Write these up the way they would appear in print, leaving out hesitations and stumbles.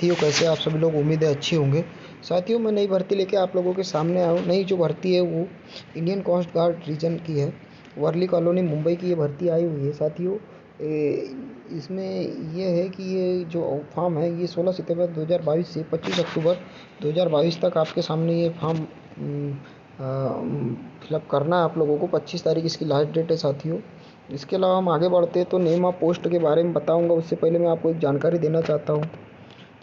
साथियों, कैसे आप सभी लोग? उम्मीद है अच्छे होंगे। साथियों, मैं नई भर्ती लेके आप लोगों के सामने आया हूँ। नई जो भर्ती है वो इंडियन कोस्ट गार्ड रीजन की है। वर्ली कॉलोनी मुंबई की ये भर्ती आई हुई है। साथियों, इसमें ये है कि ये जो फॉर्म है ये 16 सितंबर 2022 से 25 अक्टूबर 2022 तक आपके सामने ये फॉर्म फिलअप करना है आप लोगों को। 25 तारीख इसकी लास्ट डेट है साथियों। इसके अलावा हम आगे बढ़ते हैं तो नेम ऑफ पोस्ट के बारे में बताऊंगा। उससे पहले मैं आपको एक जानकारी देना चाहता हूँ।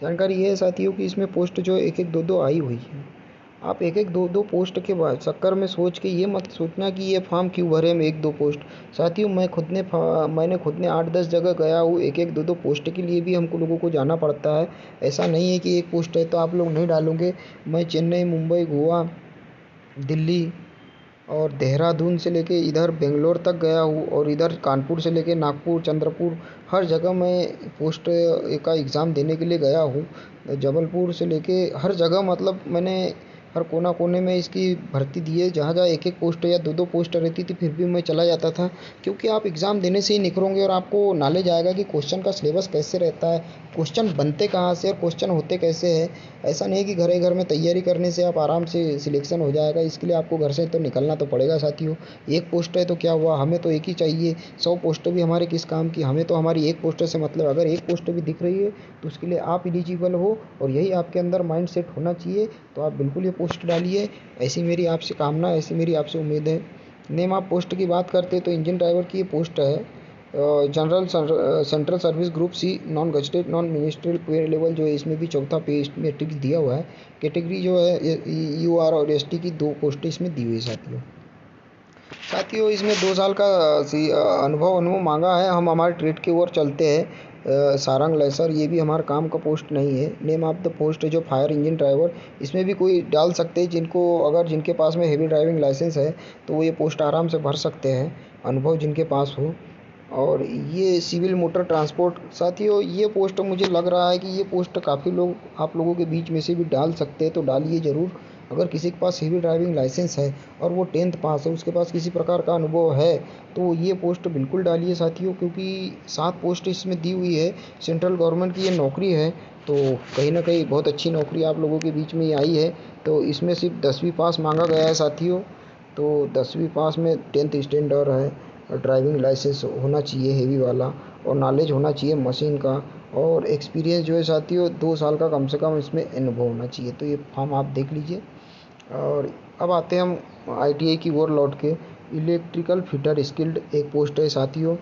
जानकारी ये है साथियों कि इसमें पोस्ट जो एक एक दो दो आई हुई है। आप एक एक दो दो पोस्ट के बाद चक्कर में सोच के ये मत सोचना कि ये फॉर्म क्यों भरे हम एक दो पोस्ट। साथियों, मैंने खुद ने 8-10 जगह गया हूँ। एक एक दो दो पोस्ट के लिए भी हमको लोगों को जाना पड़ता है। ऐसा नहीं है कि एक पोस्ट है तो आप लोग नहीं डालोगे। मैं चेन्नई, मुंबई, गोवा, दिल्ली और देहरादून से लेके इधर बेंगलोर तक गया हूँ, और इधर कानपुर से लेके नागपुर, चंद्रपुर, हर जगह मैं पोस्ट का एग्ज़ाम देने के लिए गया हूँ। जबलपुर से लेके हर जगह, मतलब मैंने हर कोना कोने में इसकी भर्ती दी है। जहाँ जहाँ एक एक पोस्ट या दो दो पोस्ट रहती थी फिर भी मैं चला जाता था, क्योंकि आप एग्ज़ाम देने से ही निखरोगे और आपको नॉलेज आएगा कि क्वेश्चन का सिलेबस कैसे रहता है, क्वेश्चन बनते कहाँ से और क्वेश्चन होते कैसे हैं। ऐसा नहीं है कि घर घर में तैयारी करने से आप आराम से सिलेक्शन हो जाएगा। इसके लिए आपको घर से तो निकलना तो पड़ेगा साथियों। एक पोस्ट है तो क्या हुआ, हमें तो एक ही चाहिए। 100 पोस्ट भी हमारे किस काम की, हमें तो हमारी एक पोस्ट से मतलब। अगर एक पोस्ट भी दिख रही है तो उसके लिए आप एलिजिबल हो, और यही आपके अंदर माइंड सेट होना चाहिए। तो आप बिल्कुल ये पोस्ट डालिए। ऐसी मेरी आपसे कामना, ऐसी मेरी आपसे उम्मीद है। नेम आप पोस्ट की बात करते हैं तो इंजन ड्राइवर की ये पोस्ट है। General central service group C, non gazetted, non ministerial pay level जो है इसमें भी चौथा पे मैट्रिक्स दिया हुआ है। कैटेगरी जो है UR और ST की दो पोस्टें इसमें दी हुई है साथियों। साथियों, इसमें 2 साल का अनुभव मांगा है। हम हमारे ट्रेड की ओर चलते हैं। सारंग लेसर ये भी हमारे काम का पोस्ट नहीं है। नेम ऑफ द पोस्ट है जो फायर इंजन ड्राइवर। इसमें भी कोई डाल सकते हैं जिनको, अगर जिनके पास में हेवी ड्राइविंग लाइसेंस है तो वो ये पोस्ट आराम से भर सकते हैं, अनुभव जिनके पास हो। और ये सिविल मोटर ट्रांसपोर्ट। साथियों, ये पोस्ट मुझे लग रहा है कि ये पोस्ट काफ़ी लोग आप लोगों के बीच में से भी डाल सकते हैं, तो डालिए ज़रूर। अगर किसी के पास हेवी ड्राइविंग लाइसेंस है और वो 10th पास है, उसके पास किसी प्रकार का अनुभव है, तो ये पोस्ट बिल्कुल डालिए साथियों, क्योंकि 7 पोस्ट इसमें दी हुई है। सेंट्रल गवर्नमेंट की ये नौकरी है, तो कहीं ना कहीं बहुत अच्छी नौकरी आप लोगों के बीच में ही आई है। तो इसमें सिर्फ 10वीं पास मांगा गया है साथियों। तो 10वीं पास में 10th स्टैंडर्ड है, ड्राइविंग लाइसेंस होना चाहिए हेवी वाला, और नॉलेज होना चाहिए मशीन का, और एक्सपीरियंस जो है साथियों 2 साल का कम से कम इसमें अनुभव होना चाहिए। तो ये फॉर्म आप देख लीजिए। और अब आते हैं हम ITI की ओर लौट के। इलेक्ट्रिकल फिटर स्किल्ड एक पोस्ट है साथियों।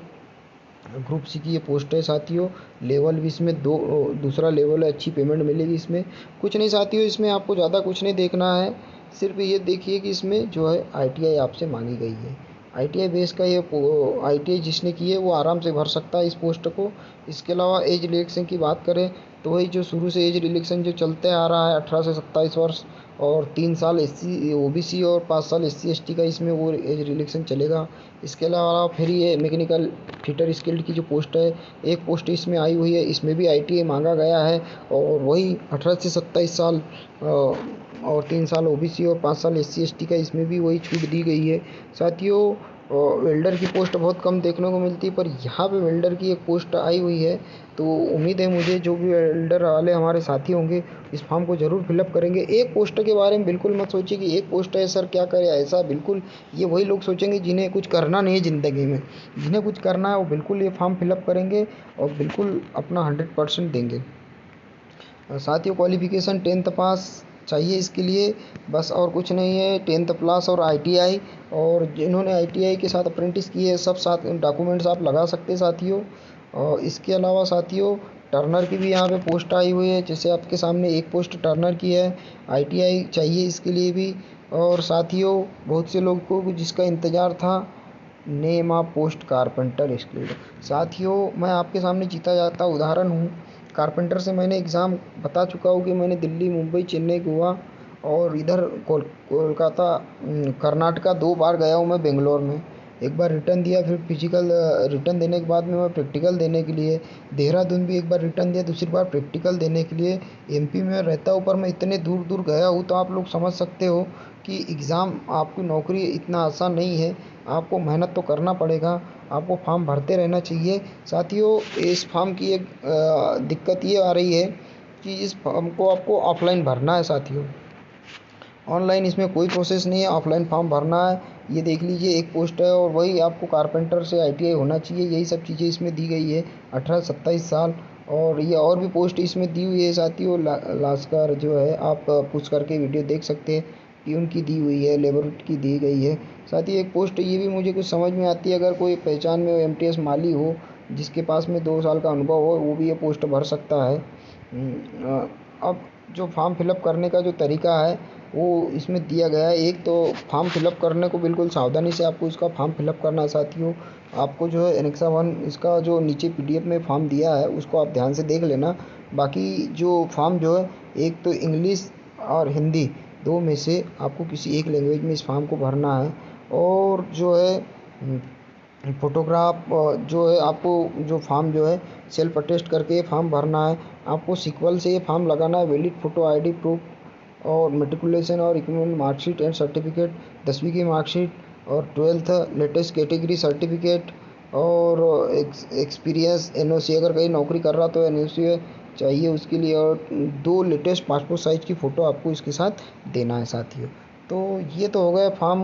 ग्रुप सी की ये पोस्ट है साथियों। लेवल भी इसमें दूसरा लेवल है, अच्छी पेमेंट मिलेगी इसमें। कुछ नहीं साथियों, इसमें आपको ज़्यादा कुछ नहीं देखना है। सिर्फ ये देखिए कि इसमें जो है ITI आपसे मांगी गई है। ITI बेस का ये ITI जिसने की है वो आराम से भर सकता है इस पोस्ट को। इसके अलावा एज रिलैक्सेशन की बात करें तो वही जो शुरू से एज रिलैक्सेशन जो चलते आ रहा है, 18 से 27 वर्ष, और 3 साल SC OBC और 5 साल SC ST का इसमें वो एज रिलैक्सेशन चलेगा। इसके अलावा फिर ये मैकेनिकल फिटर स्किल्ड की जो पोस्ट है, एक पोस्ट इसमें आई हुई है, इसमें भी ITI मांगा गया है, और वही 18 से 27 साल, और 3 साल OBC और 5 साल SC ST का इसमें भी वही छूट दी गई है साथियों। वेल्डर की पोस्ट बहुत कम देखने को मिलती है, पर यहाँ पे वेल्डर की एक पोस्ट आई हुई है। तो उम्मीद है मुझे जो भी वेल्डर वाले हमारे साथी होंगे इस फॉर्म को ज़रूर फिलअप करेंगे। एक पोस्ट के बारे में बिल्कुल मत सोचिए कि एक पोस्ट है सर क्या करें, ऐसा बिल्कुल। ये वही लोग सोचेंगे जिन्हें कुछ करना नहीं है ज़िंदगी में। जिन्हें कुछ करना है वो बिल्कुल ये फॉर्म फिलअप करेंगे और बिल्कुल अपना 100% देंगे। साथियों, क्वालिफ़िकेशन 10th पास चाहिए इसके लिए, बस और कुछ नहीं है। 10th प्लस और ITI, और जिन्होंने ITI के साथ अप्रेंटिस किए है सब साथ डॉक्यूमेंट्स आप लगा सकते हैं साथियों। और इसके अलावा साथियों, टर्नर की भी यहाँ पे पोस्ट आई हुई है, जैसे आपके सामने एक पोस्ट टर्नर की है। ITI चाहिए इसके लिए भी। और साथियों, बहुत से लोगों को जिसका इंतज़ार था, name of post carpenter skilled. साथियों, मैं आपके सामने जीता जागता उदाहरण हूँ। कारपेंटर से मैंने एग्ज़ाम बता चुका हूँ कि मैंने दिल्ली, मुंबई, चेन्नई, गोवा और इधर कोलकाता, कर्नाटका 2 बार गया हूँ मैं बेंगलोर में। एक बार रिटर्न दिया, फिर फिजिकल रिटर्न देने के बाद में मैं प्रैक्टिकल देने के लिए देहरादून भी एक बार रिटर्न दिया, दूसरी बार प्रैक्टिकल देने के लिए। MP में रहता हूँ पर मैं इतने दूर दूर गया हूँ, तो आप लोग समझ सकते हो कि एग्ज़ाम, आपकी नौकरी इतना आसान नहीं है। आपको मेहनत तो करना पड़ेगा, आपको फॉर्म भरते रहना चाहिए साथियों। इस फॉर्म की एक दिक्कत ये आ रही है कि इस फॉर्म को आपको ऑफलाइन भरना है साथियों। ऑनलाइन इसमें कोई प्रोसेस नहीं है, ऑफलाइन फॉर्म भरना है। ये देख लीजिए एक पोस्ट है और वही आपको कारपेंटर से ITI होना चाहिए, यही सब चीज़ें इसमें दी गई है। 18 से 27 साल। और ये और भी पोस्ट इसमें दी हुई है साथियों। लास्कर जो है आप पूछ करके वीडियो देख सकते हैं कि उनकी दी हुई है, लेबर की दी गई है। साथ ही एक पोस्ट ये भी मुझे कुछ समझ में आती है, अगर कोई पहचान में MTS माली हो जिसके पास में 2 साल का अनुभव हो, वो भी ये पोस्ट भर सकता है। अब जो फॉर्म फिलअप करने का जो तरीका है वो इसमें दिया गया है। एक तो फॉर्म फिलअप करने को बिल्कुल सावधानी से आपको इसका फॉर्म फिलअप करना है साथियों। आपको जो है एनेक्सा 1 इसका जो नीचे PDF में फॉर्म दिया है उसको आप ध्यान से देख लेना। बाकी जो फॉर्म जो है एक तो इंग्लिश और हिंदी दो में से आपको किसी एक लैंग्वेज में इस फॉर्म को भरना है। और जो है फ़ोटोग्राफ जो है आपको जो फॉर्म जो है सेल्फ अटेस्ट करके फॉर्म भरना है। आपको सीक्वल से ये फॉर्म लगाना है। वैलिड फ़ोटो ID प्रूफ और मेट्रिकुलेशन और इक्विवेलेंट मार्कशीट एंड सर्टिफिकेट, 10वीं की मार्कशीट और 12th लेटेस्ट कैटेगरी सर्टिफिकेट और एक्सपीरियंस NOC, अगर कहीं नौकरी कर रहा तो NOC चाहिए उसके लिए। और 2 लेटेस्ट पासपोर्ट साइज़ की फ़ोटो आपको इसके साथ देना है साथियों। तो ये तो हो गया फॉर्म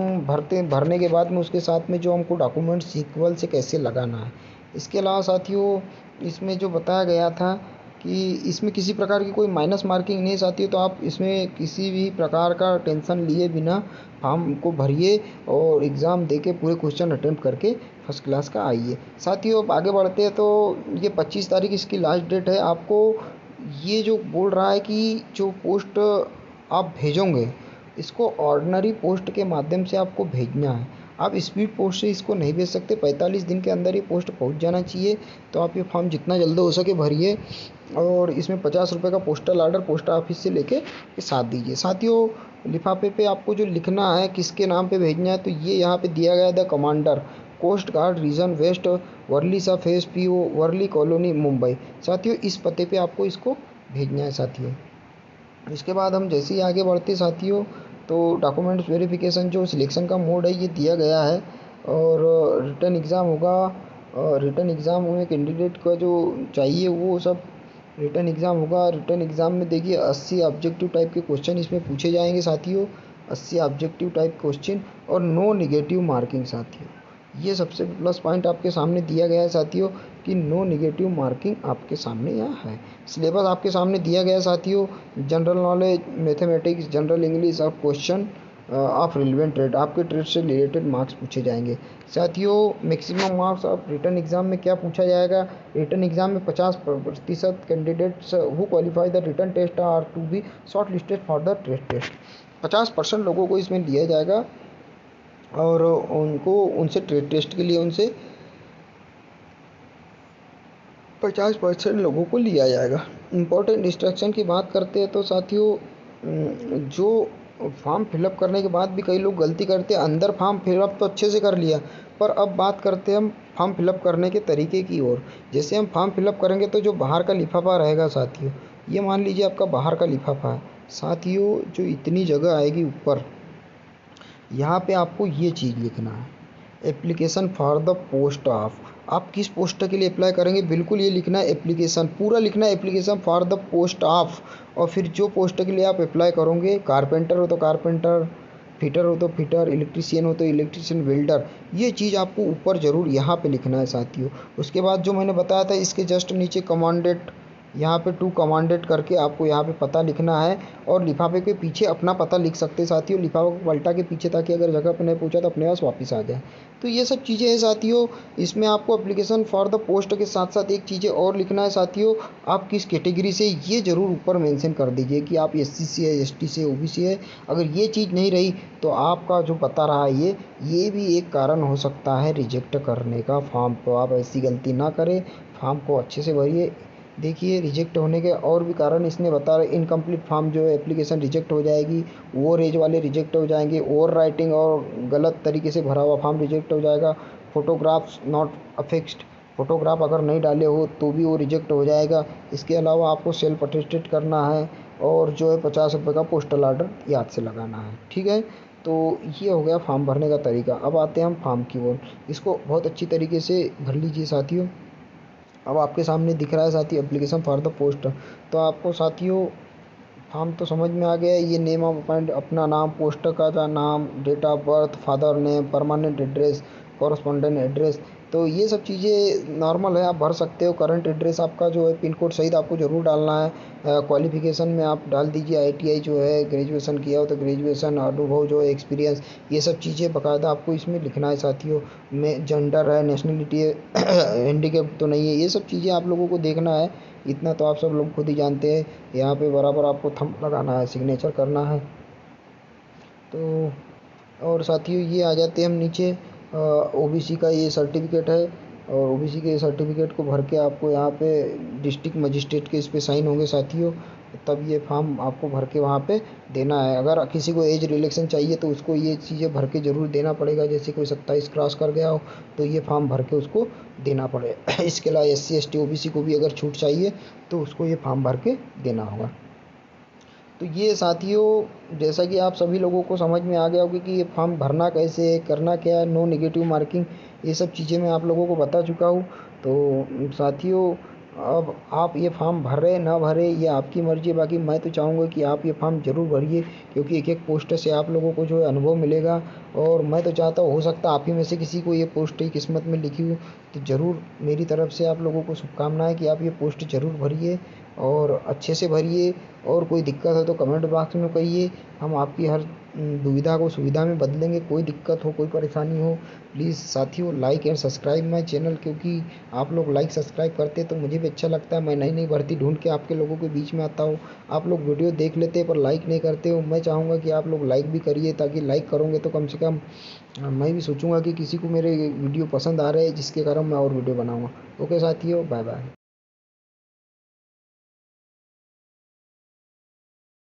भरने के बाद में उसके साथ में जो हमको डॉक्यूमेंट सीक्वल से कैसे लगाना है। इसके अलावा साथियों इसमें जो बताया गया था कि इसमें किसी प्रकार की कोई माइनस मार्किंग नहीं है साथियों। तो आप इसमें किसी भी प्रकार का टेंशन लिए बिना फॉर्म को भरिए और एग्ज़ाम दे के पूरे क्वेश्चन अटेम्प्ट करके फर्स्ट क्लास का आइए साथियों। अब आगे बढ़ते हैं तो ये 25 तारीख इसकी लास्ट डेट है। आपको ये जो बोल रहा है कि जो पोस्ट आप भेजोगे इसको ऑर्डिनरी पोस्ट के माध्यम से आपको भेजना है। आप स्पीड पोस्ट से इसको नहीं भेज सकते, 45 दिन के अंदर ये पोस्ट पहुंच जाना चाहिए। तो आप ये फॉर्म जितना जल्द हो सके भरिए और इसमें 50 रुपये का पोस्टल ऑर्डर पोस्ट ऑफिस से लेके साथ दीजिए साथियों। लिफाफे पे आपको जो लिखना है किसके नाम पे भेजना है तो ये यहाँ पे दिया गया है, the commander, coast guard region west, Worli sea face PO, Worli colony, Mumbai. साथियों इस पते पे आपको इसको भेजना है साथियों। इसके बाद हम जैसे ही आगे बढ़ते साथियों तो डॉक्यूमेंट्स वेरिफिकेशन जो सिलेक्शन का मोड है ये दिया गया है। और रिटन एग्ज़ाम होगा। रिटन एग्ज़ाम में कैंडिडेट का जो चाहिए वो सब रिटन एग्ज़ाम होगा। रिटन एग्ज़ाम में देखिए 80 ऑब्जेक्टिव टाइप के क्वेश्चन इसमें पूछे जाएंगे साथियों, 80 ऑब्जेक्टिव टाइप क्वेश्चन और नो निगेटिव मार्किंग साथियों। ये सबसे प्लस पॉइंट आपके सामने दिया गया है साथियों कि नो निगेटिव मार्किंग आपके सामने यहाँ है। सिलेबस आपके सामने दिया गया है साथियों। General knowledge, mathematics, general English और क्वेश्चन ऑफ रिलेवेंट ट्रेड, आपके ट्रेड से रिलेटेड मार्क्स पूछे जाएंगे साथियों। Maximum marks of written exam में क्या पूछा जाएगा, रिटन एग्ज़ाम में 50% candidates who qualify the written test are to be shortlisted for the trade test. 50% लोगों को इसमें लिया जाएगा और उनको उनसे ट्रेड टेस्ट के लिए उनसे 50% लोगों को लिया जाएगा। इम्पोर्टेंट इंस्ट्रक्शन की बात करते हैं तो साथियों जो फॉर्म फिलअप करने के बाद भी कई लोग गलती करते हैं। अंदर फॉर्म फिलअप तो अच्छे से कर लिया, पर अब बात करते हैं हम फॉर्म फिलअप करने के तरीके की ओर। जैसे हम फॉर्म फिलअप करेंगे तो जो बाहर का लिफाफा रहेगा साथियों, ये मान लीजिए आपका बाहर का लिफाफा है साथियों, जो इतनी जगह आएगी ऊपर, यहाँ पे आपको ये चीज़ लिखना है, application for the post of. आप किस पोस्ट के लिए अप्लाई करेंगे बिल्कुल ये लिखना है, एप्लीकेशन पूरा लिखना है, application for the post of. और फिर जो पोस्ट के लिए आप अप्लाई करोगे, कारपेंटर हो तो कारपेंटर, फिटर हो तो फिटर, इलेक्ट्रीशियन हो तो इलेक्ट्रीशियन, वेल्डर, ये चीज़ आपको ऊपर ज़रूर यहाँ पे लिखना है साथियों। उसके बाद जो मैंने बताया था इसके जस्ट नीचे कमांडेड, यहाँ पे टू कमांडेड करके आपको यहाँ पे पता लिखना है। और लिफाफे के पीछे अपना पता लिख सकते हैं साथियों, लिफाफे को पलटा के पीछे, ताकि अगर जगह पे नहीं पहुँचा तो अपने पास वापस आ जाए। तो ये सब चीज़ें हैं साथियों। इसमें आपको एप्लीकेशन फॉर द पोस्ट के साथ साथ एक चीज़ें और लिखना है साथियों, आप किस कैटेगरी से, ये ज़रूर ऊपर मेंशन कर दीजिए कि आप SC से है, ST से, OBC है। अगर ये चीज़ नहीं रही तो आपका जो बता रहा है ये भी एक कारण हो सकता है रिजेक्ट करने का फॉर्म। तो आप ऐसी गलती ना करें, फॉर्म को अच्छे से भरिए। देखिए रिजेक्ट होने के और भी कारण इसने बता रहे, इनकम्प्लीट फॉर्म जो है एप्लीकेशन रिजेक्ट हो जाएगी, ओवर एज वाले रिजेक्ट हो जाएंगे, ओवर राइटिंग और गलत तरीके से भरा हुआ फॉर्म रिजेक्ट हो जाएगा, फोटोग्राफ्स नॉट अफिक्स्ड, फोटोग्राफ अगर नहीं डाले हो तो भी वो रिजेक्ट हो जाएगा। इसके अलावा आपको सेल्फ अटेस्टेड करना है और जो है 50 रुपये का पोस्टल ऑर्डर याद से लगाना है। ठीक है, तो ये हो गया फॉर्म भरने का तरीका। अब आते हैं हम फॉर्म की ओर। इसको बहुत अच्छी तरीके से भर लीजिए साथियों। अब आपके सामने दिख रहा है साथियों एप्लीकेशन फॉर द पोस्ट। तो आपको साथियों फॉर्म तो समझ में आ गया है। ये नेम ऑफ अपॉइंट, अपना नाम, पोस्ट का नाम, date of birth, father name, permanent address, correspondent address, तो ये सब चीज़ें नॉर्मल है, आप भर सकते हो। करंट एड्रेस आपका जो है पिन कोड सहित आपको ज़रूर डालना है। क्वालिफिकेशन में आप डाल दीजिए आईटीआई जो है, ग्रेजुएशन किया हो तो ग्रेजुएशन, अनुभव जो है, एक्सपीरियंस, ये सब चीज़ें बाकायदा आपको इसमें लिखना है साथियों। में जेंडर है, नेशनलिटी है, हैंडीकैप तो नहीं है, ये सब चीज़ें आप लोगों को देखना है। इतना तो आप सब लोग खुद ही जानते हैं। यहाँ पे बराबर आपको थंब लगाना है, सिग्नेचर करना है। तो और साथियों ये आ जाते हैं हम नीचे, ओबीसी का ये सर्टिफिकेट है, और ओबीसी के सर्टिफिकेट को भर के आपको यहाँ पे डिस्ट्रिक्ट मजिस्ट्रेट के इस पे साइन होंगे साथियों, तब ये फॉर्म आपको भर के वहाँ पे देना है। अगर किसी को एज रिलैक्सेशन चाहिए तो उसको ये चीज़ें भर के ज़रूर देना पड़ेगा। जैसे कोई 27 क्रॉस कर गया हो तो ये फॉर्म भर के उसको देना पड़ेगा। इसके अलावा एससी एसटी ओबीसी को भी अगर छूट चाहिए तो उसको ये फॉर्म भर के देना होगा। तो ये साथियों जैसा कि आप सभी लोगों को समझ में आ गया होगा कि ये फॉर्म भरना कैसे है, करना क्या है, नो नेगेटिव मार्किंग, ये सब चीज़ें मैं आप लोगों को बता चुका हूँ। तो साथियों अब आप ये फॉर्म भरें ना भरें ये आपकी मर्ज़ी है, बाकी मैं तो चाहूँगा कि आप ये फॉर्म ज़रूर भरिए, क्योंकि एक एक पोस्ट से आप लोगों को जो है अनुभव मिलेगा। और मैं तो चाहता हूँ, हो सकता है आप ही में से किसी को ये पोस्ट ही किस्मत में लिखी हो, तो ज़रूर मेरी तरफ से आप लोगों को शुभकामनाएँ कि आप ये पोस्ट ज़रूर भरिए और अच्छे से भरिए। और कोई दिक्कत है तो कमेंट बॉक्स में कहिए, हम आपकी हर दुविधा को सुविधा में बदलेंगे। कोई दिक्कत हो, कोई परेशानी हो, प्लीज़ साथियों like and subscribe my channel, क्योंकि आप लोग लाइक सब्सक्राइब करते तो मुझे भी अच्छा लगता है। मैं नई नई भर्ती ढूंढ के आपके लोगों के बीच में आता हूँ। आप लोग वीडियो देख लेते हैं पर लाइक नहीं करते हो। मैं चाहूँगा कि आप लोग लाइक भी करिए, ताकि लाइक करोगे तो कम से कम मैं भी सोचूंगा कि किसी को मेरे वीडियो पसंद आ रहे हैं, जिसके कारण मैं और वीडियो बनाऊँगा। ओके साथियों, बाय बाय।